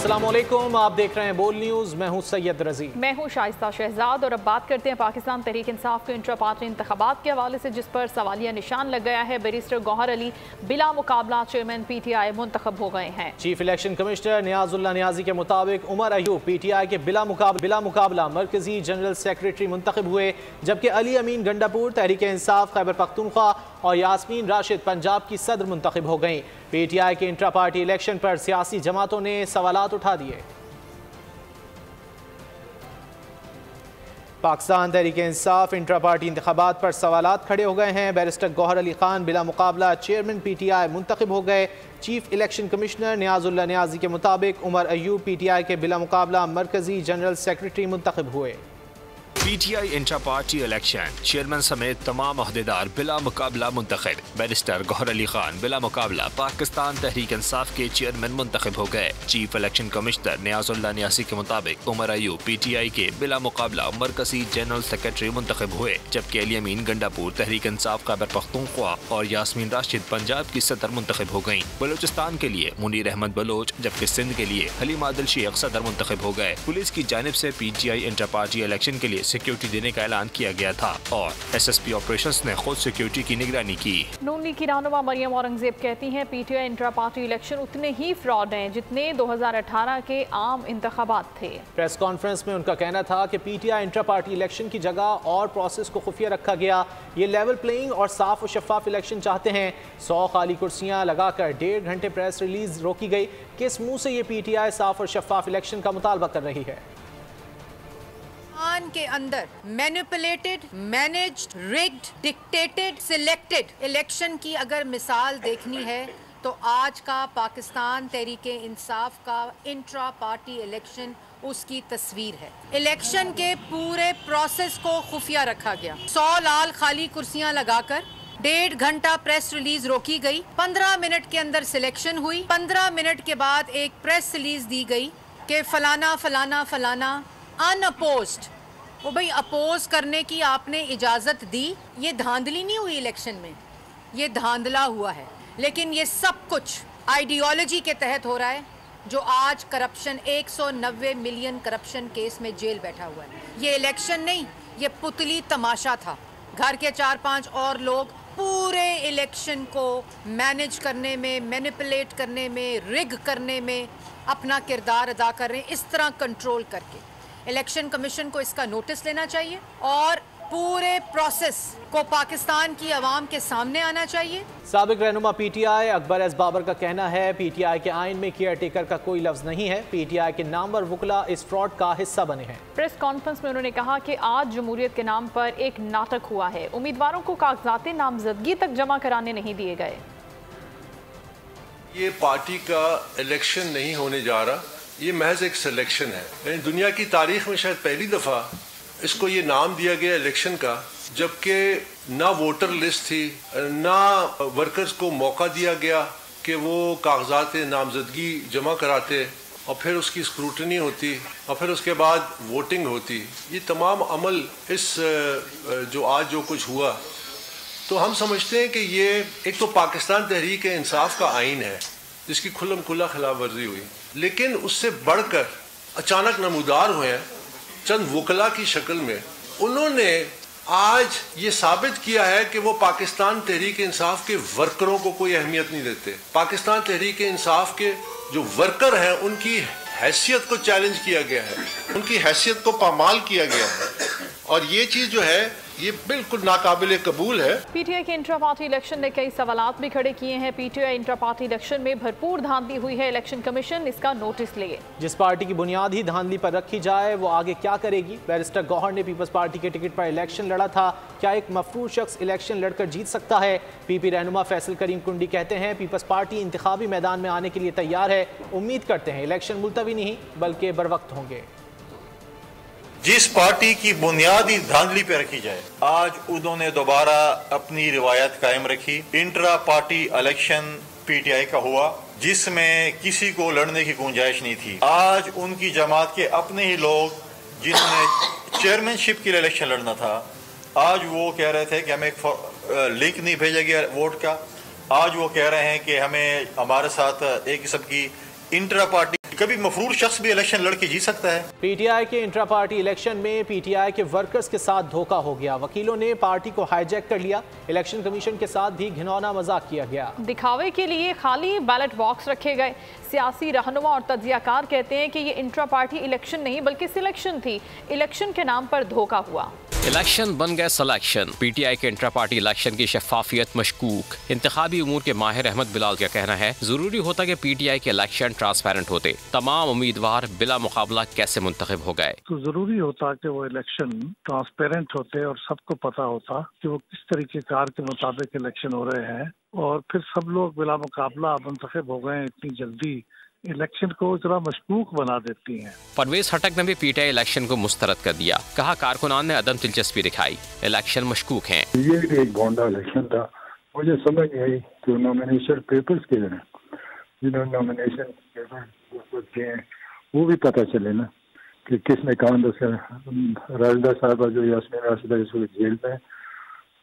अस्सलामुअलैकुम, आप देख रहे हैं बोल न्यूज़। मैं हूं सैयद रजी। मैं हूं शाइस्ता शहजाद। और अब बात करते हैं पाकिस्तान तहरीक इंसाफ के इंट्रा पार्टी इंतखाबात के हवाले से, जिस पर सवालिया निशान लग गया है। बैरिस्टर गौहर अली बिला मुकाबला चेयरमैन PTI मुंतखब हो गए हैं। चीफ इलेक्शन कमिश्नर नियाजुल्लाह नियाजी के मुताबिक उमर अयूब PTI के बिला मुकाबला मरकजी जनरल सेक्रेटरी मुंतखब हुए, जबकि अली अमीन गंडापुर तहरीक इंसाफ खैबर पख्तूनख्वा और यास्मीन राशिद पंजाब की सदर मुंतखब हो गई। PTI के इंट्रा पार्टी इलेक्शन पर सियासी जमातों ने सवालात उठा दिए। पाकिस्तान तहरीक इंसाफ इंट्रा पार्टी इंतखाबात पर सवालात खड़े हो गए हैं। बैरिस्टर गौहर अली खान बिला मुकाबला चेयरमैन PTI मुंतखब हो गए। चीफ इलेक्शन कमिश्नर नियाजुल्लाह नियाजी के मुताबिक उमर अयूब PTI के बिला मुकाबला मरकजी जनरल सेक्रेटरी मुंतखब हुए। PTI intra party election chairman समेत तमाम अहदेदार बिला मुकाबला मुंतखब। बैरिस्टर गौहर अली खान बिला मुकाबला पाकिस्तान तहरीक इंसाफ के चेयरमैन मुंतखब हो गए। चीफ इलेक्शन कमिश्नर नियाजुल्लाह नियाजी के मुताबिक उमर अयूब PTI के बिला मुकाबला मरकजी जनरल सेक्रेटरी मुंतखब हुए, जबकि अली अमीन गंडापुर तहरीक इंसाफ खैबर पख्तूनख्वा और यास्मीन राशिद पंजाब की सदर मुंतखब हो गयी। बलोचिस्तान के लिए मुनीर अहमद बलोच, जबकि सिंध के लिए हलीम आदिल शेख सदर मुंतखब हो गए। पुलिस की जानिब से PTI इंट्रा पार्टी इलेक्शन के लिए सिक्योरिटी देने का ऐलान किया गया था और SSP ऑपरेशंस ने खुद सिक्योरिटी की निगरानी की। नून लीग की रहनुमा मरियम औरंगजेब कहती हैं PTI इंट्रा पार्टी इलेक्शन उतने ही फ्रॉड हैं जितने 2018 के आम इंतखाबात थे। प्रेस कॉन्फ्रेंस में उनका कहना था कि PTI इंट्रा पार्टी इलेक्शन की जगह और प्रोसेस को खुफिया रखा गया। ये लेवल प्लेइंग और साफ और शफाफ इलेक्शन चाहते हैं। 100 खाली कुर्सियां लगाकर 1.5 घंटे प्रेस रिलीज रोकी गई। किस मुंह से ये PTI साफ और शफाफ इलेक्शन का मुतालबा कर रही है? के अंदर manipulated, managed, rigged, dictated, selected election की अगर मिसाल देखनी है तो आज का पाकिस्तान तहरीके इंसाफ का इंट्रा पार्टी इलेक्शन उसकी तस्वीर है। इलेक्शन के पूरे प्रोसेस को खुफिया रखा गया। 100 लाल खाली कुर्सियां लगाकर 1.5 घंटा प्रेस रिलीज रोकी गई। 15 मिनट के अंदर सिलेक्शन हुई। 15 मिनट के बाद एक प्रेस रिलीज दी गई कि फलाना फलाना फलाना अनअपोज्ड। वो भाई अपोज करने की आपने इजाज़त दी। ये धांधली नहीं हुई इलेक्शन में, ये धांधला हुआ है। लेकिन ये सब कुछ आइडियोलॉजी के तहत हो रहा है। जो आज करप्शन 190 मिलियन करप्शन केस में जेल बैठा हुआ है। ये इलेक्शन नहीं, ये पुतली तमाशा था। घर के 4-5 और लोग पूरे इलेक्शन को मैनेज करने में, मैनिपुलेट करने में, रिग करने में अपना किरदार अदा कर रहे हैं। इस तरह कंट्रोल करके इलेक्शन कमीशन को इसका नोटिस लेना चाहिए और पूरे प्रोसेस को पाकिस्तान की आवाम के सामने आना चाहिए। साबिक रहनुमा PTI अकबर एस बाबर का कहना है PTI के आइन में केयर टेकर का कोई लफ्ज नहीं है। PTI के नामवर वुकला इस फ्रॉड का हिस्सा बने हैं। प्रेस कॉन्फ्रेंस में उन्होंने कहा कि आज जमहूरियत के नाम पर एक नाटक हुआ है। उम्मीदवारों को कागजात नामजदगी तक जमा कराने नहीं दिए गए। ये पार्टी का इलेक्शन नहीं होने जा रहा, ये महज एक सिलेक्शन है। दुनिया की तारीख में शायद पहली दफ़ा इसको ये नाम दिया गया इलेक्शन का, जबकि ना वोटर लिस्ट थी, ना वर्कर्स को मौका दिया गया कि वो कागजात नामजदगी जमा कराते और फिर उसकी स्क्रूटनी होती और फिर उसके बाद वोटिंग होती। ये तमाम अमल इस जो आज जो कुछ हुआ, तो हम समझते हैं कि ये एक तो पाकिस्तान तहरीक इंसाफ का आइन है जिसकी खुल्लम खुल्ला खिलाफ वर्जी हुई, लेकिन उससे बढ़कर अचानक नमूदार हुए हैं चंद वकला की शक्ल में। उन्होंने आज ये साबित किया है कि वो पाकिस्तान तहरीक इंसाफ के वर्करों को कोई अहमियत नहीं देते। पाकिस्तान तहरीक इंसाफ के जो वर्कर हैं उनकी हैसियत को चैलेंज किया गया है, उनकी हैसियत को पामाल किया गया है और ये चीज़ जो है ये बिल्कुल नाकाबिले कबूल है। PTI के इंट्रा पार्टी इलेक्शन ने कई सवालात भी खड़े किए हैं। PTI इंट्रा पार्टी इलेक्शन में भरपूर धांधली हुई है। इलेक्शन कमीशन इसका नोटिस ले। जिस पार्टी की बुनियाद ही धांधली पर रखी जाए वो आगे क्या करेगी? बैरिस्टर गौहर ने पीपल्स पार्टी के टिकट पर इलेक्शन लड़ा था। क्या एक मफरूज शख्स इलेक्शन लड़कर जीत सकता है? PP रहनुमा फैसल करीम कुंडी कहते हैं पीपल्स पार्टी इंतखाबी मैदान में आने के लिए तैयार है। उम्मीद करते हैं इलेक्शन मुलतवी नहीं बल्कि बरवक्त होंगे। जिस पार्टी की बुनियादी धांधली पे रखी जाए, आज उन्होंने दोबारा अपनी रिवायत कायम रखी। इंट्रा पार्टी इलेक्शन PTI का हुआ जिसमें किसी को लड़ने की गुंजाइश नहीं थी। आज उनकी जमात के अपने ही लोग जिन्होंने चेयरमैनशिप के लिए इलेक्शन लड़ना था, आज वो कह रहे थे कि हमें लिंक नहीं भेजा गया वोट का। आज वो कह रहे हैं कि हमें हमारे साथ एक किस्म की इंट्रा पार्टी कभी मफरूर शख्स भी इलेक्शन लड़के जीत सकता है। पीटीआई के इंट्रा पार्टी इलेक्शन में पीटीआई के वर्कर्स के साथ धोखा हो गया। वकीलों ने पार्टी को हाईजैक कर लिया। इलेक्शन कमीशन के साथ भी घिनौना मजाक किया गया। दिखावे के लिए खाली बैलेट बॉक्स रखे गए। सियासी रहनुमा और तज्जियाकार कहते हैं कि ये इंट्रा पार्टी इलेक्शन नहीं बल्कि सिलेक्शन थी। इलेक्शन के नाम पर धोखा हुआ। इलेक्शन बन गए सिलेक्शन। पीटीआई के इंट्रा पार्टी इलेक्शन की शफाफियत मशकूक। इंतखाबी उमूर के माहिर अहमद बिलाल का कहना है जरूरी होता कि पीटीआई के इलेक्शन ट्रांसपेरेंट होते। तमाम उम्मीदवार बिला मुकाबला कैसे मुंतखब हो गए। तो जरूरी होता कि वो इलेक्शन ट्रांसपेरेंट होते और सबको पता होता कि वो किस तरीके कार के मुताबिक इलेक्शन हो रहे हैं, और फिर सब लोग बिला मुकाबला मुंतखब हो गए इतनी जल्दी इलेक्शन को जरा मशकूक बना देती हैं। परवेज हटक ने भी पीटीआई इलेक्शन को मुस्तरद कर दिया। कहा कारकुनान ने अदम दिलचस्पी दिखाई, इलेक्शन मशकूक हैं। ये एक भोंडा इलेक्शन था। मुझे समझ नहीं आई कि नॉमिनेशन पेपर्स के हैं, जिन्होंने नॉमिनेशन पेपर किए हैं वो भी पता चले ना कि किसने कहा। राजदा साहबा जो यास्मीन राशिदा इस वक्त जेल में,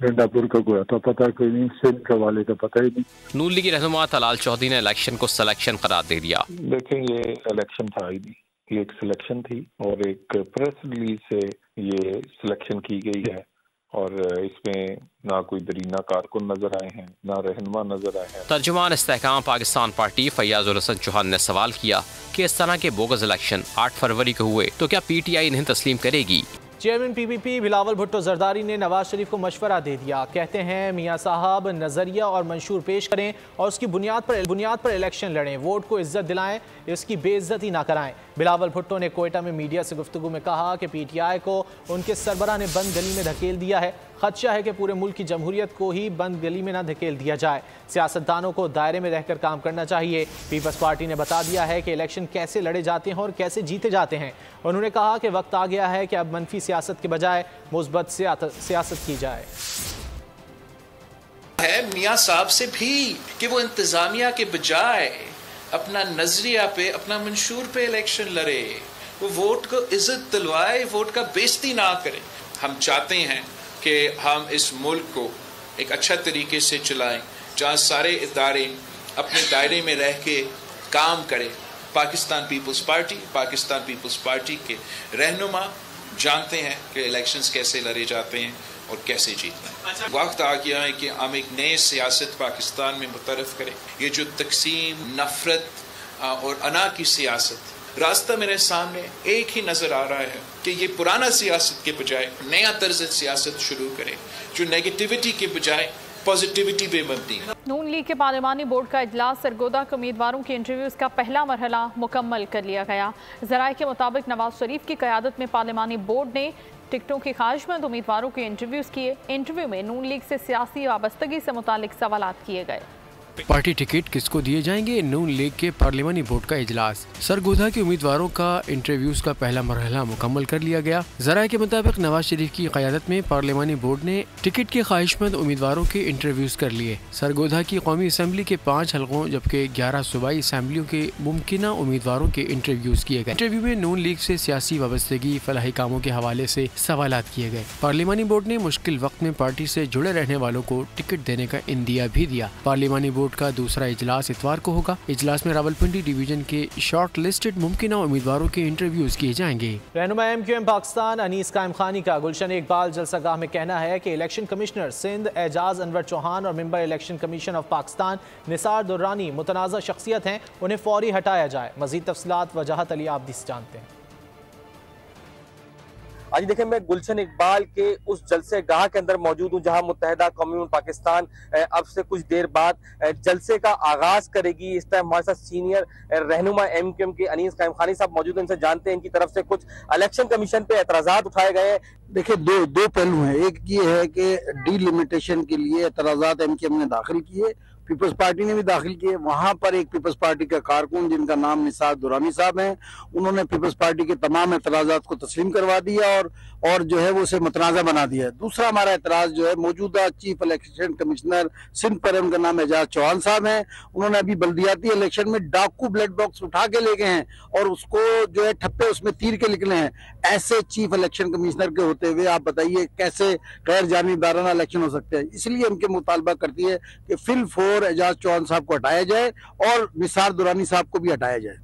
गंडापुर का कोई तो पता कोई नहीं, सिंध का वाले का पता ही नहीं। नून लीगी रहनुमा तलाल चौधरी ने इलेक्शन को सिलेक्शन करार दे दिया। देखें ये इलेक्शन था ही नहीं, ये एक सिलेक्शन थी और एक प्रेस रिलीज से ये सिलेक्शन की गई है और इसमें ना कोई दरीना कारकुन नजर आए हैं, ना रहनुमा नजर आए हैं। तर्जुमान इस्तेहकाम पाकिस्तान पार्टी फैयाजुल हसन चौहान ने सवाल किया कि इस तरह के बोगस इलेक्शन 8 फरवरी को हुए तो क्या पीटीआई इन्हें तस्लीम करेगी। चेयरमैन पीपीपी बिलावल भुट्टो जरदारी ने नवाज शरीफ को मशवरा दे दिया। कहते हैं मियां साहब नजरिया और मंशूर पेश करें और उसकी बुनियाद पर इलेक्शन लड़ें, वोट को इज्जत दिलाएं, इसकी बेइज्जती ना कराएं। बिलावल भुट्टो ने कोयटा में मीडिया से गुफ्तगू में कहा कि पीटीआई को उनके सरबराह ने बंद गली में धकेल दिया है। खदशा है कि पूरे मुल्क की जमहूरियत को ही बंद गली में ना धकेल दिया जाए। सियासतदानों को दायरे में रहकर काम करना चाहिए। पीपल्स पार्टी ने बता दिया है कि इलेक्शन कैसे लड़े जाते हैं और कैसे जीते जाते हैं। उन्होंने कहा कि वक्त आ गया है कि अब मनफी सियासत के बजाय मुस्बत सियासत की जाए। है मियां साहब से भी कि वो इंतजामिया के बजाय अपना नजरिया पे, अपना मंशूर पे इलेक्शन लड़े, वो वोट को इज्जत दिलवाए, वोट का बेइज्जती ना करे। हम चाहते हैं कि हम इस मुल्क को एक अच्छा तरीके से चलाएं, जहाँ सारे इदारे अपने दायरे में रह के काम करें। पाकिस्तान पीपल्स पार्टी के रहनुमा जानते हैं कि इलेक्शंस कैसे लड़े जाते हैं और कैसे जीतना है। वक्त आ गया है कि हम एक नए सियासत पाकिस्तान में मुतरफ करें। ये जो तकसीम, नफरत और अना की सियासत, रास्ता मेरे सामने एक ही नजर आ रहा है कि ये पुराना सियासत के बजाय नया तर्ज सियासत शुरू करें जो नेगेटिविटी के बजाय पॉजिटिविटी पे मबनी है। नून लीग के पार्लिमानी बोर्ड का इजलास सरगोदा के उम्मीदवारों के इंटरव्यूज का पहला मरहला मुकम्मल कर लिया गया। ज़राए के मुताबिक नवाज शरीफ की क़यादत में पार्लिमानी बोर्ड ने टिकटों की ख्वाहिशमंद उम्मीदवारों के इंटरव्यूज किए। इंटरव्यू में नून लीग से सियासी वाबस्तगी से मुतालिक सवालात किए गए। पार्टी टिकट किसको दिए जाएंगे, नून लीग के पार्लिमानी बोर्ड का इजलास। सरगोधा के उम्मीदवारों का इंटरव्यूज का पहला मरहला मुकम्मल कर लिया गया। ज़राए के मुताबिक नवाज शरीफ की क़यादत में पार्लिमानी बोर्ड ने टिकट के ख्वाहिशमंद उम्मीदवारों के इंटरव्यूज कर लिए। सरगोधा की कौमी असम्बली के 5 हलकों जबकि 11 सूबाई असम्बलियों के मुमकिना उम्मीदवारों के इंटरव्यूज किए गए। इंटरव्यू में नून लीग से सियासी वाबस्तगी, फलाही कामों के हवाले से सवालात किए गए। पार्लिमानी बोर्ड ने मुश्किल वक्त में पार्टी से जुड़े रहने वालों को टिकट देने का इंदिया भी दिया। पार्लिमानी बोर्ड का दूसरा इजलास इतवार को होगा। इजलास में रावलपिंडी डिवीजन के शॉर्ट लिस्टेड मुमकिना उम्मीदवारों के इंटरव्यूज किए जाएंगे। रहनुमा MQM पाकिस्तान अनीस कायम खानी का गुलशन इकबाल जलसागाह में कहना है कि इलेक्शन कमिश्नर सिंध एजाज अनवर चौहान और member election commission of Pakistan Nisar Durrani मुतनाज़ा शख्सियत हैं, उन्हें फौरी हटाया जाए। मजीद तफसीलात वजाहत अली आबदी से जानते हैं। आज देखें, मैं गुलशन इकबाल के उस जलसे गाह के अंदर मौजूद हूँ जहाँ मुत्तहिदा कौमी पाकिस्तान अब से कुछ देर बाद जलसे का आगाज करेगी। इस टाइम हमारे साथ सीनियर रहनुमा MQM के अनीस कायम खानी साहब मौजूद हैं। इनसे जानते हैं इनकी तरफ से कुछ इलेक्शन कमीशन पे एतराजात उठाए गए हैं। देखिए, दो पहलू हैं। एक ये है कि डीलिमिटेशन के लिए एतराजात MQM ने दाखिल किए, पीपल्स पार्टी ने भी दाखिल किए। वहां पर एक पीपल्स पार्टी का कारकुन जिनका नाम निसार दुरानी साहब है, उन्होंने पीपल्स पार्टी के तमाम एतराजात को तस्लीम करवा दिया और जो है वो उसे मुतनाज़ा बना दिया। दूसरा हमारा एतराज जो है मौजूदा चीफ इलेक्शन कमिश्नर सिंध पर, उनका नाम एजाज चौहान साहब है। उन्होंने अभी बल्दियाती इलेक्शन में डाकू ब्लड बॉक्स उठा के ले गए हैं और उसको जो है ठप्पे उसमें तीर के निकले हैं। ऐसे चीफ इलेक्शन कमिश्नर के होते हुए आप बताइए कैसे गैर जानिबदाराना इलेक्शन हो सकते हैं। इसलिए उनके मुतालबा करती है कि फिल फोर एजाज चौहान साहब को हटाया जाए और निसार दुरानी साहब को भी हटाया जाए।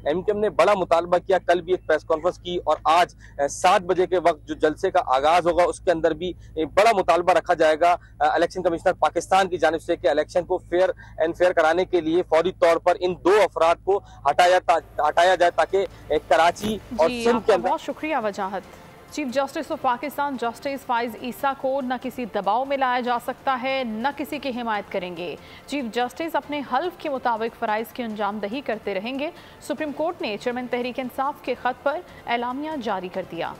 एमकेएम ने बड़ा मुतालबा किया, कल भी एक प्रेस कॉन्फ्रेंस की और आज 7 बजे के वक्त जो जलसे का आगाज होगा उसके अंदर भी एक बड़ा मुतालबा रखा जाएगा इलेक्शन कमिश्नर पाकिस्तान की जानिब से कि इलेक्शन को फेयर एंड फेयर कराने के लिए फौरी तौर पर इन 2 अफराद को हटाया जाए ताकि कराची और सिंध के अंदर। बहुत शुक्रिया Wajahat. Chief justice of Pakistan justice Faez Isa को न किसी दबाव में लाया जा सकता है न किसी की हिमायत करेंगे। चीफ जस्टिस अपने हल्फ के मुताबिक फ़राइज़ की अंजामदही करते रहेंगे। सुप्रीम कोर्ट ने चेयरमैन तहरीक इंसाफ के खत पर एलामिया जारी कर दिया।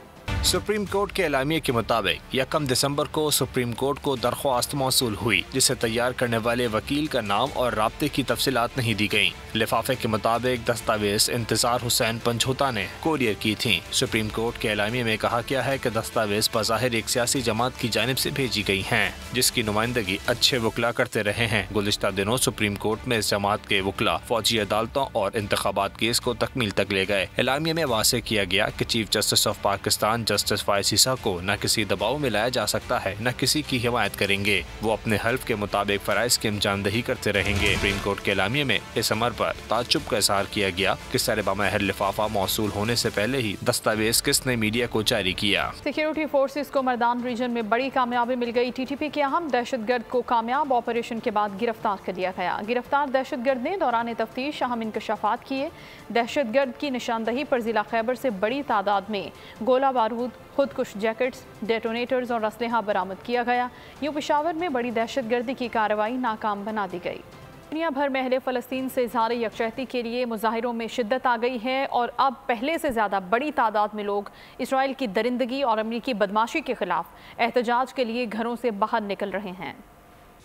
सुप्रीम कोर्ट के एलामिया के मुताबिक 1 दिसंबर को सुप्रीम कोर्ट को दरख्वास्त मौसूल हुई जिसे तैयार करने वाले वकील का नाम और राब्ते की तफसीलात नहीं दी गयी। लिफाफे के मुताबिक दस्तावेज इंतजार हुसैन पंजोता ने कोरियर की थी। सुप्रीम कोर्ट के एलामिया में कहा गया है कि दस्तावेज बज़ाहिर एक सियासी जमात की जानिब से भेजी गई हैं जिसकी नुमाइंदगी अच्छे वकला करते रहे हैं। गुज़िश्ता दिनों सुप्रीम कोर्ट में इस जमात के वकला फौजी अदालतों और इंतखाबात केस को तकमील तक ले गए। एलामिया में वाज़ेह किया गया कि chief justice of Pakistan justice Faez Isa को न किसी दबाव में लाया जा सकता है न किसी की हिमायत करेंगे। वो अपने हल्फ के मुताबिक फराइज की अंजामदही करते रहेंगे। सुप्रीम कोर्ट के एलामिया में इस अमर पर ताज्जुब का इजहार किया गया कि सर-ए-बमहर लिफाफा मौसूल होने से पहले ही दस्तावेज किसने मीडिया को जारी किया। सिक्योरिटी फोर्सेस को मर्दान रीजन में बड़ी कामयाबी मिल गई। टीटीपी के अहम दहशतगर्द को कामयाब ऑपरेशन के बाद गिरफ्तार कर लिया गया। गिरफ्तार दहशतगर्द ने दौरान तफ्तीश अहम इंकशाफात किए। दहशतगर्द की निशानदही पर जिला खैबर से बड़ी तादाद में गोला बारूद, खुदकुश जैकेट्स, डेटोनेटर्स और असलहा बरामद किया गया। यूं पेशावर में बड़ी दहशतगर्दी की कार्रवाई नाकाम बना दी गई। दुनिया भर में अहले फ़लस्तीन से इज़हार यकजहती के लिए मुजाहिरों में शिद्दत आ गई है और अब पहले से ज़्यादा बड़ी तादाद में लोग इसराइल की दरिंदगी और अमरीकी बदमाशी के खिलाफ एहतजाज के लिए घरों से बाहर निकल रहे हैं।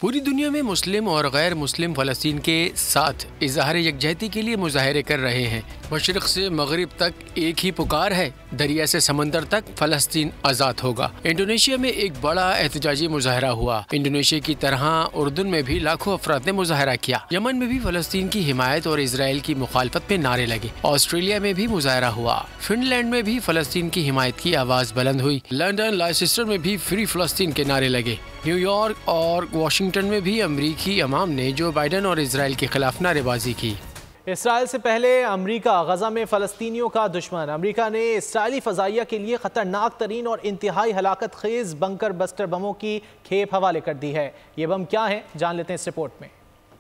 पूरी दुनिया में मुस्लिम और गैर मुस्लिम फ़लस्तीन के साथ इज़हार यकजहती के लिए मुजाहरे कर रहे हैं। मशरिक़ से मगरिब तक एक ही पुकार है, दरिया से समंदर तक फ़लस्तीन आज़ाद होगा। इंडोनेशिया में एक बड़ा एहतजाजी मुजाहरा हुआ। इंडोनेशिया की तरह उर्दन में भी लाखों अफराद ने मुजाहरा किया। यमन में भी फ़लस्तीन की हिमायत और इसराइल की मुखालफत में नारे लगे। ऑस्ट्रेलिया में भी मुजाहरा हुआ। फिनलैंड में भी फ़लस्तीन की हिमायत की आवाज़ बुलंद हुई। लंदन, लाइसेस्टर में भी फ्री फ़लस्तीन के नारे लगे। न्यूयॉर्क और वाशिंगटन में भी अमरीकी अवाम ने जो बाइडन और इसराइल के खिलाफ नारेबाजी की। इसराइल से पहले अमरीका गजा में फ़लस्तीनियों का दुश्मन। अमरीका ने इसराइली फ़ज़ाइया के लिए ख़तरनाक तरीन और इंतहाई हलाकत खेज़ बंकर बस्टर बमों की खेप हवाले कर दी है। ये बम क्या है, जान लेते हैं इस रिपोर्ट में।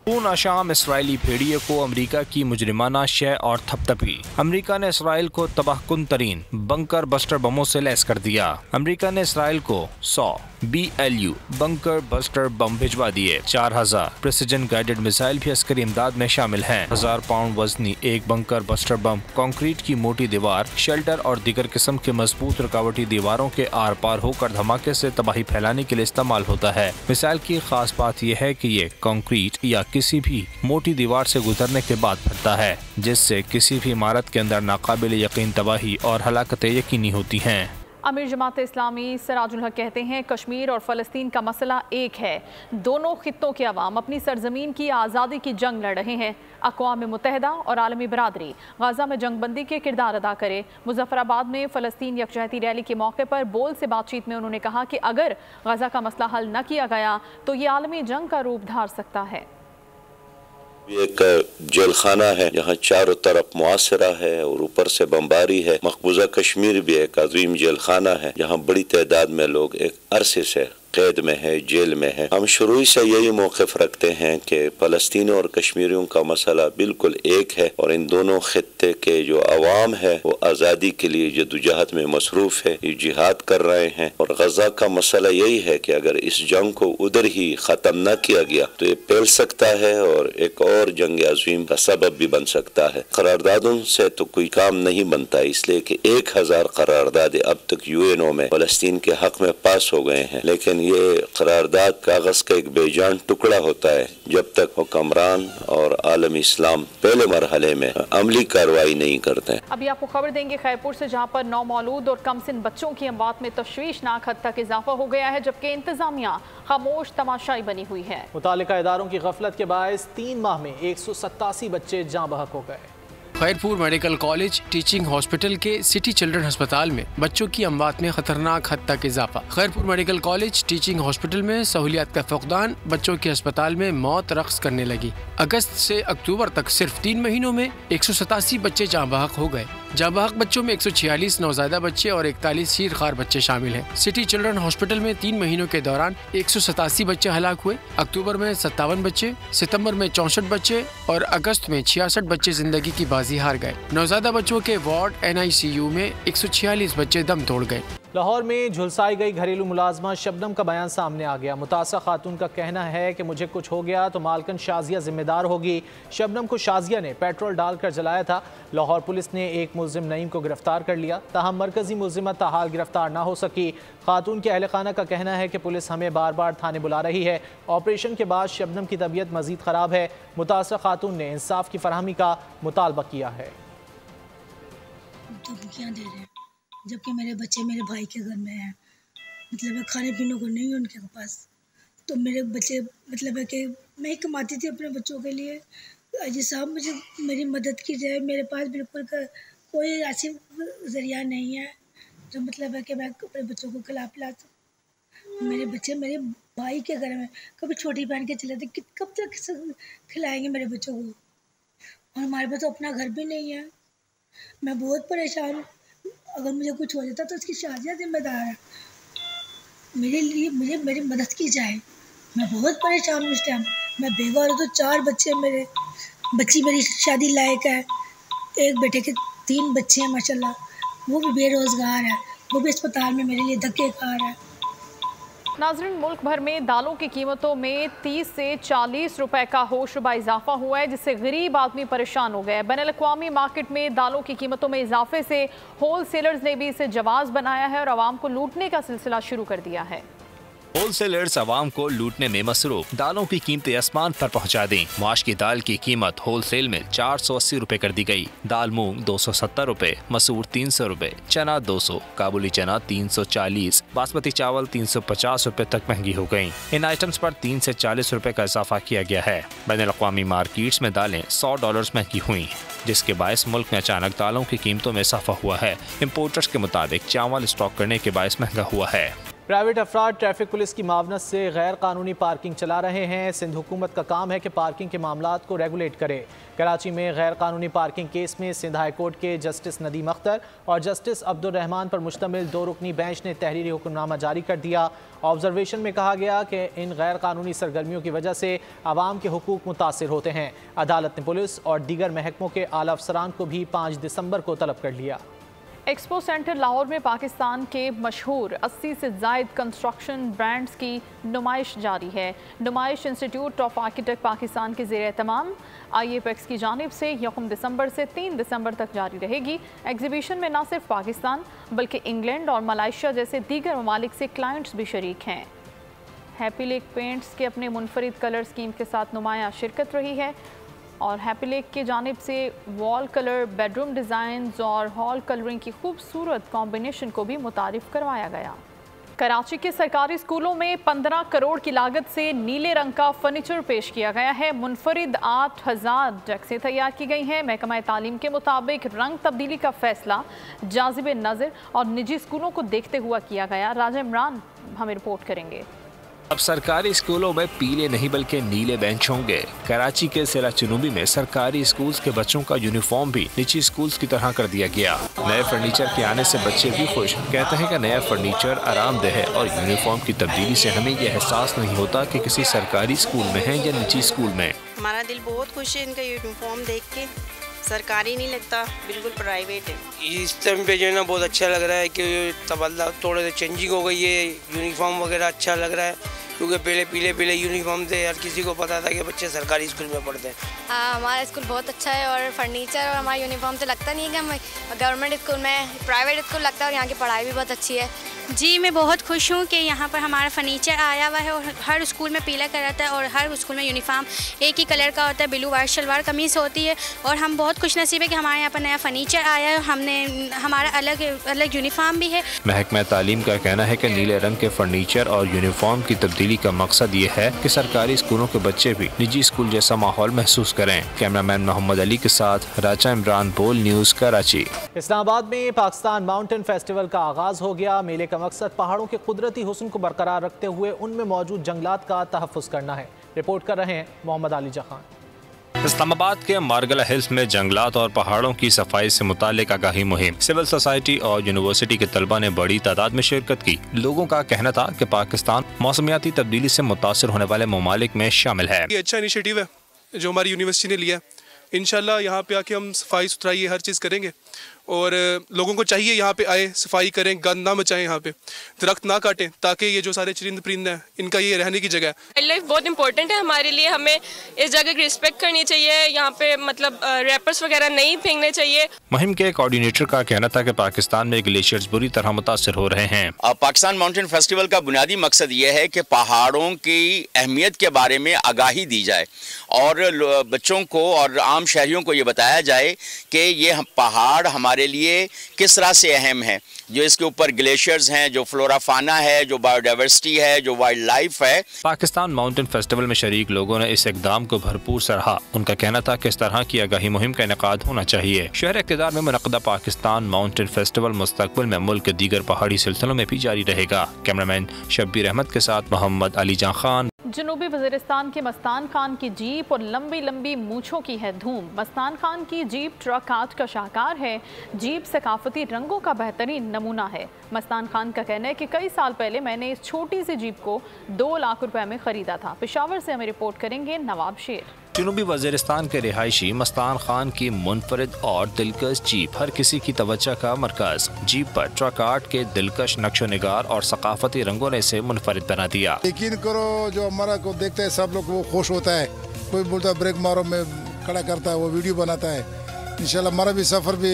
पूना शाम इसराइली भेड़िए को अमरीका की मुजरिमाना शय और थपथपी। अमरीका ने इसराइल को तबाहकुन तरीन बंकर बस्टर बमों से लैस कर दिया। अमरीका ने इसराइल को 100 BLU बंकर बस्टर बम भिजवा दिए। 4000 प्रेसिजन गाइडेड मिसाइल भी अस्करी इमदाद में शामिल हैं। 1000 पाउंड वजनी एक बंकर बस्टर बम कंक्रीट की मोटी दीवार, शेल्टर और दीगर किस्म के मजबूत रुकावटी दीवारों के आर पार होकर धमाके से तबाही फैलाने के लिए इस्तेमाल होता है। मिसाइल की खास बात यह है कि ये कंक्रीट या किसी भी मोटी दीवार से गुजरने के बाद फटता है, जिससे किसी भी इमारत के अंदर नाकाबिल यकीन तबाही और हलाकतें यकीनी होती हैं। अमीर जमात इस्लामी सिराजुल हक कहते हैं कश्मीर और फ़लस्तीन का मसला एक है। दोनों खित्तों के अवाम अपनी सरजमीन की आज़ादी की जंग लड़ रहे हैं। अक़वाम मुत्तहिदा और आलमी बरादरी गाज़ा में जंगबंदी के किरदार अदा करे। मुजफ्फराबाद में फ़लस्तीन यकजहती रैली के मौके पर बोल से बातचीत में उन्होंने कहा कि अगर गाज़ा का मसला हल न किया गया तो ये आलमी जंग का रूप धार सकता है। एक जेल खाना है जहाँ चारों तरफ मुआसरा है और ऊपर से बमबारी है। मकबूजा कश्मीर भी एक अजीम जेल खाना है जहाँ बड़ी तादाद में लोग एक अरसे से कैद में है, जेल में है। हम शुरू से यही मौक़िफ़ रखते हैं कि फ़लस्तीनियों और कश्मीरियों का मसला बिल्कुल एक है और इन दोनों खित्ते के जो अवाम है वो आज़ादी के लिए जद्दोजहद में मसरूफ़ है, ये जिहाद कर रहे हैं। और गजा का मसला यही है कि अगर इस जंग को उधर ही ख़त्म न किया गया तो ये फैल सकता है और एक और जंग अज़ीम का सबब भी बन सकता है। करारदादों से तो कोई काम नहीं बनता, इसलिए कि 1000 करारदाद अब तक UNO में फ़लस्तीन के हक़ में पास हो गए हैं, लेकिन ये करारदाद कागज का एक बेजान टुकड़ा होता है जब तक हुक्मरान और आलम इस्लाम पहले मरहले में अमली कार्रवाई नहीं करते। अभी आपको खबर देंगे खैरपुर से, जहां पर 9 मौलूद और कमसिन बच्चों की अमवात में तशवीशनाक हद तक इजाफा हो गया है, जबकि इंतजामिया खामोश तमाशाई बनी हुई है। मुतालिका इदारों की गफलत के बायस 3 माह में 187 बच्चे जाँ बहक हो गए। Khairpur medical college teaching hospital के सिटी चिल्ड्रन अस्पताल में बच्चों की अमवात में खतरनाक हद तक इजाफा। Khairpur medical college teaching hospital में सहूलियात का फुकदान, बच्चों के अस्पताल में मौत रक्स करने लगी। अगस्त से अक्टूबर तक सिर्फ 3 महीनों में 187 बच्चे जाँ बहक हो गए। जाँ बहक बच्चों में 146 नवजायदा बच्चे और 41 शीरखार बच्चे शामिल हैं। सिटी चिल्ड्रन हॉस्पिटल में 3 महीनों के दौरान 187 बच्चे हलाक हुए। अक्टूबर में 57 बच्चे, सितंबर में 64 बच्चे और अगस्त में 66 बच्चे जिंदगी की बाजी हार गए। नवजायदा बच्चों के वार्ड NICU में 146 बच्चे दम तोड़ गए। लाहौर में झुलसाई गई घरेलू मुलाजमा शबनम का बयान सामने आ गया। मुतासर खातून का कहना है कि मुझे कुछ हो गया तो मालकन शाजिया जिम्मेदार होगी। शबनम को शाजिया ने पेट्रोल डालकर जलाया था। लाहौर पुलिस ने एक मुलजिम नईम को गिरफ्तार कर लिया, ताहम मरकजी मुलजिमा ताहाल गिरफ्तार ना हो सकी। खातून के अहल खाना का कहना है कि पुलिस हमें बार बार थाने बुला रही है। ऑपरेशन के बाद शबनम की तबीयत मजीद ख़राब है। मुतासर खातून ने इंसाफ की फरहमी का मुतालबा किया है। जबकि मेरे बच्चे मेरे भाई के घर में हैं, मतलब है खाने पीने को नहीं है उनके पास, तो मेरे बच्चे मतलब है कि मैं ही कमाती थी अपने बच्चों के लिए। जी साहब मुझे मेरी मदद की जाए, मेरे पास बिल्कुल कोई ऐसी ज़रिया नहीं है जो मतलब है कि मैं अपने बच्चों को खिला पिला सकूँ। मेरे बच्चे मेरे भाई के घर में, कभी छोटी बहन के चले थे, कब तक खिलाएंगे मेरे बच्चों को, और हमारे पास तो अपना घर भी नहीं है। मैं बहुत परेशान हूँ। अगर मुझे कुछ हो जाता तो उसकी शाजिया जिम्मेदार है। मेरे लिए मुझे मेरी मदद की जाए। मैं बहुत परेशान हूँ इस टाइम। मैं बेघर हूँ, तो 4 बच्चे मेरे, बच्ची मेरी शादी लायक है, एक बेटे के 3 बच्चे हैं माशाल्लाह, वो भी बेरोज़गार है, वो भी अस्पताल में मेरे लिए धक्के खा रहा है। नाज़रीन, मुल्क भर में दालों की कीमतों में 30 से 40 रुपए का होशरुबा इजाफा हुआ है, जिससे गरीब आदमी परेशान हो गए। बैनुल-अक़वामी मार्केट में दालों की कीमतों में इजाफे से होल सेलर्स ने भी इसे जवाज बनाया है और आवाम को लूटने का सिलसिला शुरू कर दिया है। होलसेलर्स आवाम को लूटने में मसरूफ, दालों की कीमतें आसमान पर पहुंचा दी। माश की दाल की कीमत होलसेल में 480 रुपए कर दी गई। दाल मूंग 270 रुपए, मसूर 300 रुपए, चना 200, काबुली चना 340, बासमती चावल 350 रुपए तक महंगी हो गयी। इन आइटम्स पर 3 से 40 रुपए का इजाफा किया गया है। बैनुल-अक़वामी मार्केट्स में दालें $100 महंगी हुई, जिसके बायस मुल्क में अचानक दालों की कीमतों में इजाफा हुआ है। इम्पोर्टर्स के मुताबिक चावल स्टॉक करने के बायस महंगा हुआ है। प्राइवेट अफराद ट्रैफिक पुलिस की मावनत से गैर कानूनी पार्किंग चला रहे हैं। सिंध हुकूमत का काम है कि पार्किंग के मामलात को रेगुलेट करे। कराची में गैर कानूनी पार्किंग केस में सिंध हाई कोर्ट के जस्टिस नदीम अख्तर और जस्टिस अब्दुल रहमान पर मुश्तमिल 2 रुकनी बेंच ने तहरीरी हुक्मनामा जारी कर दिया। ऑब्जर्वेशन में कहा गया कि इन गैर कानूनी सरगर्मियों की वजह से आवाम के हुकूक मुतासिर होते हैं। अदालत ने पुलिस और दीगर महकमों के आला अफसरान को भी 5 दिसंबर को तलब कर लिया। एक्सपो सेंटर लाहौर में पाकिस्तान के मशहूर 80 से ज़ायद कंस्ट्रक्शन ब्रांड्स की नुमाइश जारी है। नुमाइश इंस्टीट्यूट ऑफ आर्किटेक्ट पाकिस्तान के ज़ेर एहतमाम IAPEX की जानिब से 1 दिसंबर से 3 दिसंबर तक जारी रहेगी। एग्जीबिशन में न सिर्फ पाकिस्तान बल्कि इंग्लैंड और मलाइशिया जैसे दीगर ममालिक से क्लाइंट्स भी शरीक हैं। हैप्पी लेक पेंट्स के अपने मुनफरिद कलर स्कीम के साथ नुमाया शिरकत रही है और हैप्पी लेक की जानिब से वॉल कलर, बेडरूम डिज़ाइंस और हॉल कलरिंग की खूबसूरत कॉम्बिनेशन को भी मुतारिफ करवाया गया। कराची के सरकारी स्कूलों में 15 करोड़ की लागत से नीले रंग का फर्नीचर पेश किया गया है। मुनफरिद 8000 डेस्कें तैयार की गई हैं। महकमा तालीम के मुताबिक रंग तब्दीली का फैसला जाज़िब नज़र और निजी स्कूलों को देखते हुआ किया गया। राजा इमरान हमें रिपोर्ट करेंगे। अब सरकारी स्कूलों में पीले नहीं बल्कि नीले बेंच होंगे। कराची के सिरा जुनूबी में सरकारी स्कूल्स के बच्चों का यूनिफॉर्म भी निजी स्कूल्स की तरह कर दिया गया। नए फर्नीचर के आने से बच्चे भी खुश। कहते हैं कि नया फर्नीचर आरामदेह है और यूनिफॉर्म की तब्दीली से हमें यह एहसास नहीं होता कि किसी सरकारी स्कूल में है या निजी स्कूल में। हमारा दिल बहुत खुश है इनका यूनिफॉर्म देख के। सरकारी नहीं लगता, बिल्कुल प्राइवेट है। इस टाइम पे जो है ना बहुत अच्छा लग रहा है कि तबदला थोड़े से चेंजिंग हो गई है। यूनिफॉर्म वगैरह अच्छा लग रहा है क्योंकि पहले पीले पीले यूनिफॉर्म थे, हर किसी को पता था कि बच्चे सरकारी स्कूल में पढ़ते हैं। हाँ, हमारा स्कूल बहुत अच्छा है और फर्नीचर और हमारा यूनिफॉर्म तो लगता नहीं है कि हम गवर्नमेंट स्कूल में प्राइवेट स्कूल लगता है और यहाँ की पढ़ाई भी बहुत अच्छी है। जी मैं बहुत खुश हूँ कि यहाँ पर हमारा फर्नीचर आया हुआ है और हर स्कूल में पीला कलर रहता है और हर स्कूल में यूनिफॉर्म एक ही कलर का होता है, ब्लू वाइट शलवार कमीज़ होती है। और हम बहुत खुशनसीब है कि हमारे यहाँ पर नया फर्नीचर आया है, हमने हमारा अलग अलग यूनिफॉर्म भी है। महकमा तालीम का कहना है कि नीले रंग के फर्नीचर और यूनिफॉर्म की तब्दीली का मकसद ये है कि सरकारी स्कूलों के बच्चे भी निजी स्कूल जैसा माहौल महसूस करें। कैमरामैन मोहम्मद अली के साथ राजा इमरान, बोल न्यूज़, कराची। इस्लामाबाद में पाकिस्तान माउंटेन फेस्टिवल का आगाज हो गया। मेले का मकसद पहाड़ों के कुदरती हुस्न को बरकरार रखते हुए उनमें मौजूद जंगलात का तहफ़्फ़ुज़ करना है। रिपोर्ट कर रहे हैं मोहम्मद अली जहान। इस्लामाबाद के मारगला हिल्स में जंगलात और पहाड़ों की सफाई से मुताल्लिक़ आगाही मुहिम सिविल सोसाइटी और यूनिवर्सिटी के तलबा ने बड़ी तादाद में शिरकत की। लोगों का कहना था कि पाकिस्तान मौसमियाती तब्दीली से मुतासर होने वाले ममालिक में शामिल है। ये अच्छा इनिशिएटिव है जो हमारी यूनिवर्सिटी ने लिया है। इंशाल्लाह यहाँ पे आके हम सफाई सुथराई हर चीज़ करेंगे और लोगों को चाहिए यहाँ पे आए, सफाई करें, गंद ना मचाएं, यहाँ पे दरख्त ना काटें ताकि ये जो सारे चरिंद परिंद हैं इनका ये रहने की जगह है। वाइल्ड लाइफ बहुत इंपॉर्टेंट है हमारे लिए, हमें इस जगह की रिस्पेक्ट करनी चाहिए। यहाँ पे मतलब रैपर्स वगैरह नहीं फेंकने चाहिए। मुहिम के कोऑर्डिनेटर का कहना था कि पाकिस्तान में ग्लेशियर्स बुरी तरह मुतासर हो रहे हैं। पाकिस्तान माउंटेन फेस्टिवल का बुनियादी मकसद ये है कि पहाड़ों की अहमियत के बारे में आगाही दी जाए और बच्चों को और आम शहरियों को ये बताया जाए कि ये पहाड़ हमारे लिए किस तरह से अहम है, जो इसके ऊपर ग्लेशियर्स हैं, जो फ्लोरा फाना है, जो बायोडाइवर्सिटी है, जो वाइल्ड लाइफ है। पाकिस्तान माउंटेन फेस्टिवल में शरीक लोगों ने इस इक़दाम को भरपूर सराहा। उनका कहना था कि इस तरह की आगाही मुहिम का इनेकाद होना चाहिए। शहर इक़्तिदार में मुनक़्क़दा पाकिस्तान माउंटेन फेस्टिवल मुस्तक़बिल में मुल्क के दीगर पहाड़ी सिलसिलों में भी जारी रहेगा। कैमरामैन शब्बीर अहमद के साथ मोहम्मद अली खान। जनूबी वज़ीरिस्तान के मस्तान खान की जीप और लंबी लंबी मूछों की है धूम। मस्तान खान की जीप ट्रक आर्ट का शाहकार है। जीप सकाफती रंगों का बेहतरीन नमूना है। मस्तान खान का कहना है कि कई साल पहले मैंने इस छोटी सी जीप को 2 लाख रुपए में ख़रीदा था। पेशावर से हमें रिपोर्ट करेंगे नवाब शेर। जनूबी वज़ीरिस्तान के रिहायशी मस्तान खान की मुनफरिद और दिलकश जीप हर किसी की तवज्जो का मरकज। जीप पर ट्रक आर्ट के दिलकश नक्शो निगार और सकाफती रंगों ने इसे मुनफरिद बना दिया। यकीन करो जो हमारा को देखते हैं सब लोग वो खुश होता है। कोई बोलता है ब्रेक मारो में खड़ा करता है, वो वीडियो बनाता है। इंशाल्लाह हमारा भी सफर भी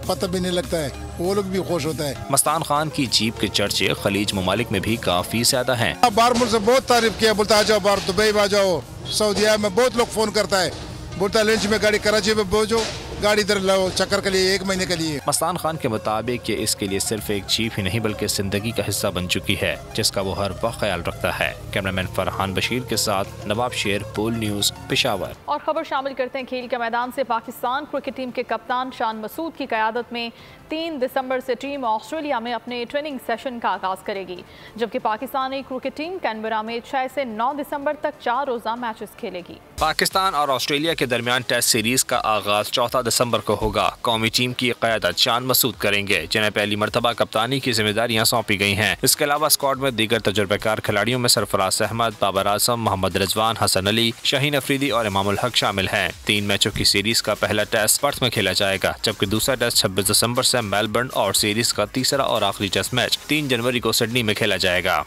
पता भी नहीं लगता है, वो लोग भी खुश होता है। मस्तान खान की जीप के चर्चे खलीज ममालिक में भी काफी ज्यादा हैं। बार मुझसे बहुत तारीफ किया, बोलता आ जाओ बाहर दुबई आ जाओ, सऊदीया में बहुत लोग फोन करता है, बोलता है लंच में गाड़ी कराची में भेजो, गाड़ी इधर लाओ चक्कर के लिए 1 महीने के लिए। मस्तान खान के मुताबिक ये इसके लिए सिर्फ एक जीप ही नहीं बल्कि जिंदगी का हिस्सा बन चुकी है जिसका वो हर वक्त ख्याल रखता है। कैमरामैन फरहान बशीर के साथ नवाब शेर, पोल न्यूज़, पेशावर। और खबर शामिल करते हैं खेल के मैदान से। पाकिस्तान क्रिकेट टीम के कप्तान शान मसूद की क़यादत में 3 दिसंबर से टीम ऑस्ट्रेलिया में अपने ट्रेनिंग सेशन का आगाज करेगी, जबकि पाकिस्तानी क्रिकेट टीम कैनबरा में 6 से 9 दिसंबर तक 4 रोज़ा मैचेस खेलेगी। पाकिस्तान और ऑस्ट्रेलिया के दरमियान टेस्ट सीरीज का आगाज 14 दिसंबर को होगा। कौमी टीम की क़यादत शान मसूद करेंगे, जिन्हें पहली मरतबा कप्तानी की जिम्मेदारियां सौंपी गई हैं। इसके अलावा स्क्वाड में दीगर तजुर्बेकार खिलाड़ियों में सरफराज अहमद, बाबर आजम, मोहम्मद रिजवान, हसन अली, शाहीन अफरीदी और इमामुल हक शामिल हैं। 3 मैचों की सीरीज का पहला टेस्ट पर्थ में खेला जाएगा, जबकि दूसरा टेस्ट 26 दिसंबर से मेलबर्न और सीरीज का तीसरा और आखिरी टेस्ट मैच 3 जनवरी को सिडनी में खेला जाएगा।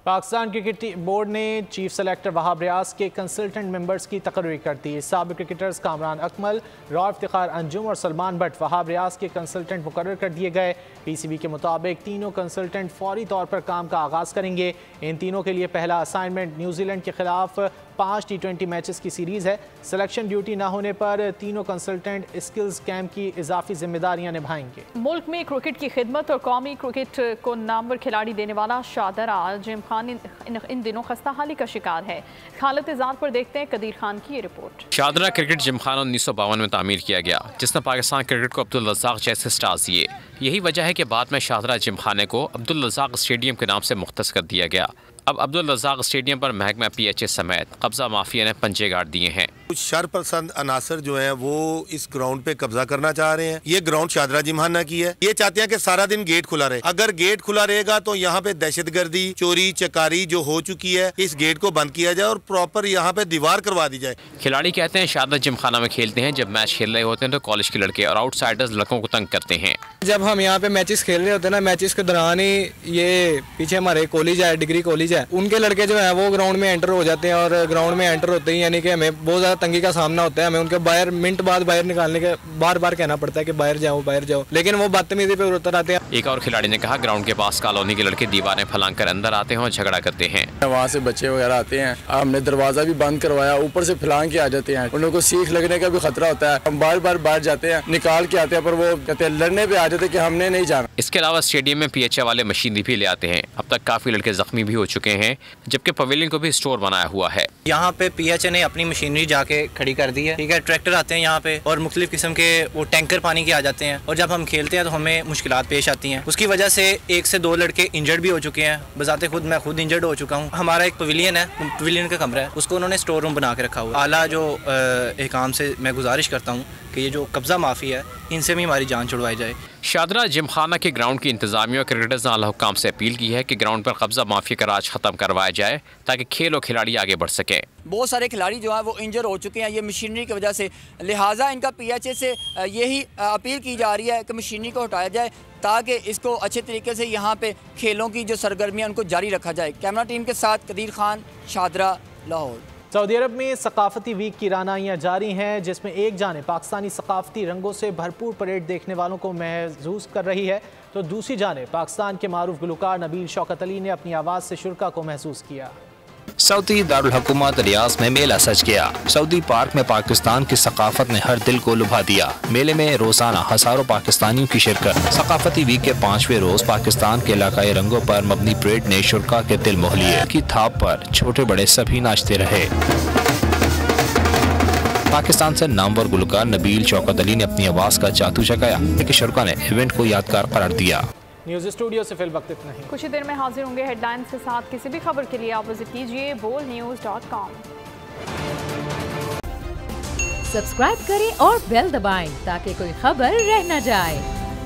पाकिस्तान क्रिकेट बोर्ड ने चीफ सेलेक्टर वहाब रियाज के कंसल्टेंट मेंबर्स की तकरीर कर दी। साबिक क्रिकेटर्स कामरान अकमल, रॉ इफ्तिखार अंजुम और सलमान भट्ट वहाब रियाज के कंसल्टेंट मुकर्रर कर दिए गए। पीसीबी के मुताबिक तीनों कंसल्टेंट फौरी तौर पर काम का आगाज़ करेंगे। इन तीनों के लिए पहला असाइनमेंट न्यूजीलैंड के खिलाफ 5 T20 मैचेस की सीरीज है। सिलेक्शन ड्यूटी न होने पर तीनों कंसल्टेंट स्किल्स कैंप की इजाफी जिम्मेदारियां निभाएंगे। मुल्क में क्रिकेट की खिदमत और कौमी क्रिकेट को नामवर खिलाड़ी देने वाला शादरा जिम खान इन दिनों खस्ता हाली का शिकार है। हालत इजाद पर देखते हैं कदीर खान की ये रिपोर्ट। शादरा क्रिकेट जिम खाना 1952 में तामीर किया गया, जिसने पाकिस्तान क्रिकेट को अब्दुल रज़ाक जैसे स्टार्स दिए। यही वजह है कि बाद में शादरा जिम खाने को अब्दुल रज़ाक स्टेडियम के नाम से मुख्तस कर दिया गया। अब अब्दुल रज़ाक स्टेडियम पर महकमा PHS समेत कब्जा माफिया ने पंजे गाड़ दिए हैं। कुछ शरपसंद अनासर जो हैं वो इस ग्राउंड पे कब्जा करना चाह रहे हैं। ये ग्राउंड शादरा जिमखाना की है। ये चाहते हैं कि सारा दिन गेट खुला रहे। अगर गेट खुला रहेगा तो यहाँ पे दहशतगर्दी, चोरी चकारी जो हो चुकी है, इस गेट को बंद किया जाए और प्रॉपर यहाँ पे दीवार करवा दी जाए। खिलाड़ी कहते हैं शादरा जिमखाना में खेलते हैं, जब मैच खेल रहे होते हैं तो कॉलेज के लड़के और आउटसाइडर्स लड़कों को तंग करते हैं। जब हम यहाँ पे मैचेस खेल रहे होते हैं ना, मैचेस के दौरान ही ये पीछे हमारे कॉलेज है, डिग्री कॉलेज है, उनके लड़के जो है वो ग्राउंड में एंटर हो जाते हैं और ग्राउंड में एंटर होते ही यानी कि हमें बहुत ज़्यादा तंगी का सामना होता है, हमें उनके बाहर मिनट बाद बाहर निकालने के बार बार कहना पड़ता है कि बाहर जाओ, लेकिन वो बदतमीजी पे उतर आते हैं। एक और खिलाड़ी ने कहा ग्राउंड के पास कॉलोनी के लड़के दीवारें फैलाकर अंदर आते हैं और झगड़ा करते हैं। वहाँ से बच्चे वगैरह आते हैं, हमने दरवाजा भी बंद करवाया, ऊपर से फैलान के आ जाते हैं, उन लोगों को सीख लगने का भी खतरा होता है। हम बार बार बाहर जाते हैं, निकाल के आते हैं, पर वो कहते हैं लड़ने पे आ जाते हैं कि हमने नहीं जाना। इसके अलावा स्टेडियम में PHA वाले मशीनरी भी ले आते हैं। अब तक काफी लड़के जख्मी भी हो चुके हैं, जबकि पवेलियन को भी स्टोर बनाया हुआ है। यहाँ पे PHA ने अपनी मशीनरी जाके खड़ी कर दी है, ठीक है। ट्रैक्टर आते हैं यहाँ पे और मुख्तलिफ किस्म के वो टैंकर पानी के आ जाते हैं, और जब हम खेलते हैं तो हमें मुश्किलात पेश आती हैं। उसकी वजह से 1 से 2 लड़के इंजर्ड भी हो चुके हैं। बजाते खुद मैं खुद इंजर्ड हो चुका हूँ। हमारा एक पवेलियन है, पवेलियन का कमरा है, उसको उन्होंने स्टोर रूम बना के रखा हुआ। आला जो एहकाम से मैं गुजारिश करता हूँ कि ये जो कब्जा माफी है, इनसे भी हमारी जान छुड़वाई जाए। शादरा जिमखाना के ग्राउंड की इंतजामिया और क्रिकेटर्स ने आला हुक्काम से अपील की है कि ग्राउंड पर कब्जा माफी का राज खत्म करवाया जाए ताकि खेल और खिलाड़ी आगे बढ़ सकें। बहुत सारे खिलाड़ी जो है वो इंजर हो चुके हैं ये मशीनरी की वजह से, लिहाजा इनका PHA से यही अपील की जा रही है कि मशीनरी को हटाया जाए ताकि इसको अच्छे तरीके से यहाँ पे खेलों की जो सरगर्मियाँ उनको जारी रखा जाए। कैमरा टीम के साथ कदीर खान, शादरा, लाहौर। सऊदी अरब में सकाफती वीक की रानाइयाँ जारी हैं, जिसमें एक जानिब पाकिस्तानी सकाफती रंगों से भरपूर परेड देखने वालों को महसूस कर रही है, तो दूसरी जानिब पाकिस्तान के मारूफ गुलकार नबील शौकत अली ने अपनी आवाज़ से शुरा को महसूस किया। सऊदी दारुल हुकूमत रियाज में मेला सज गया। सऊदी पार्क में पाकिस्तान की सकाफत ने हर दिल को लुभा दिया। मेले में रोजाना हजारों पाकिस्तानियों की शिरकत। सकाफती वीक के 5वें रोज पाकिस्तान के इलाकाई रंगों पर मबनी परेड ने शुरा के दिल मोह लिए। की थाप पर छोटे बड़े सभी नाचते रहे। पाकिस्तान से नामवर गुलकार नबील शौकत अली ने अपनी आवाज़ का जादू जगाया, लेकिन शुरा ने इवेंट को यादगार करार दिया। न्यूज़ स्टूडियो से फिल वक्त इतना ही। कुछ ही देर में हाजिर होंगे हेडलाइंस के साथ। किसी भी खबर के लिए आप विजिट कीजिए bolnews.com। सब्सक्राइब करें और बेल दबाएं ताकि कोई खबर रह न जाए।